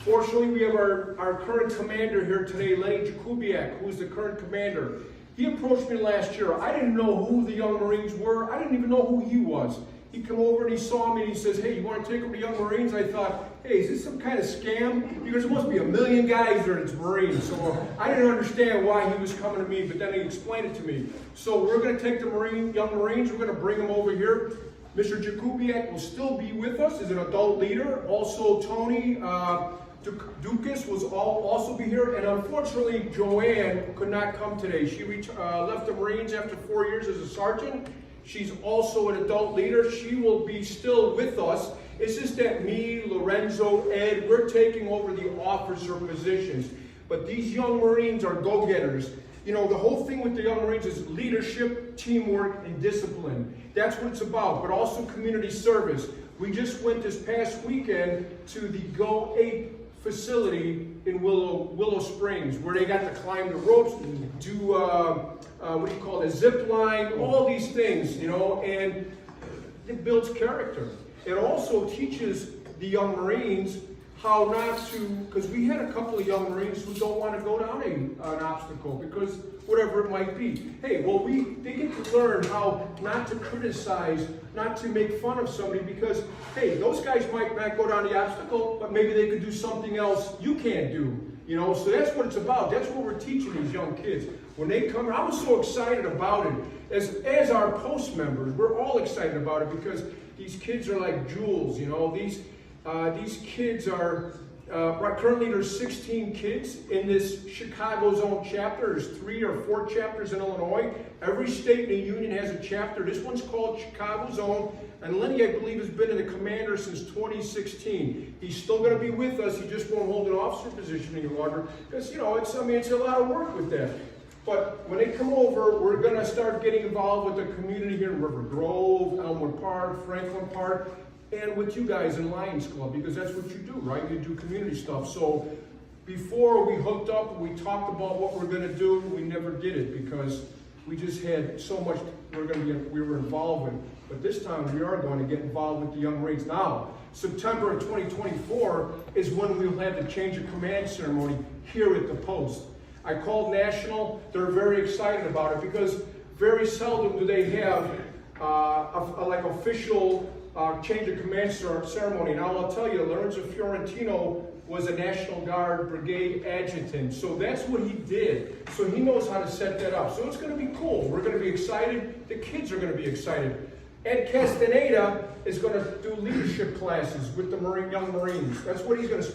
Fortunately, we have our current commander here today, Lenny Jakubiak, who's the current commander. He approached me last year. I didn't know who the Young Marines were. I didn't even know who he was. He came over and he saw me and he says, "Hey, you want to take over the Young Marines?" I thought, hey, is this some kind of scam? Because there must be a million guys there that's Marines. So I didn't understand why he was coming to me, but then he explained it to me. So we're going to take the Young Marines, we're going to bring them over here. Mr. Jakubiak will still be with us as an adult leader. Also, Tony Dukas will also be here. And unfortunately, Joanne could not come today. She left the Marines after 4 years as a sergeant. She's also an adult leader. She will be still with us. It's just that me, Lorenzo, Ed, we're taking over the officer positions. But these Young Marines are go-getters. You know, the whole thing with the Young Marines is leadership, teamwork, and discipline. That's what it's about, but also community service. We just went this past weekend to the Go 8 facility in Willow Springs, where they got to climb the ropes, do what do you call it, a zip line, all these things, you know, and it builds character. It also teaches the Young Marines how not to, because we had a couple of Young Marines who don't want to go down an obstacle because whatever it might be. Hey, well, they get to learn how not to criticize, not to make fun of somebody because, hey, those guys might not go down the obstacle, but maybe they could do something else you can't do. You know, so that's what it's about. That's what we're teaching these young kids. When they come, I was so excited about it. As our post members, we're all excited about it because these kids are like jewels, you know. These kids are, currently there's 16 kids in this Chicago Zone chapter. There's 3 or 4 chapters in Illinois. Every state in the union has a chapter. This one's called Chicago Zone. And Lenny, I believe, has been in the commander since 2016. He's still going to be with us. He just won't hold an officer position any longer because, you know, it's a lot of work with that. But when they come over, we're going to start getting involved with the community here in River Grove, Elmwood Park, Franklin Park, and with you guys in Lions Club, because that's what you do, right? You do community stuff. So before we hooked up, we talked about what we're going to do. We never did it because we just had so much we were involved with. But this time we are going to get involved with the Young Marines. Now, September of 2024 is when we'll have the change of command ceremony here at the post. I called National. They're very excited about it because very seldom do they have like official change of command ceremony. Now I'll tell you, Lorenzo Fiorentino was a National Guard brigade adjutant. So that's what he did. So he knows how to set that up. So it's going to be cool. We're going to be excited. The kids are going to be excited. Ed Castaneda is going to do leadership classes with the Young Marines. That's what he's going to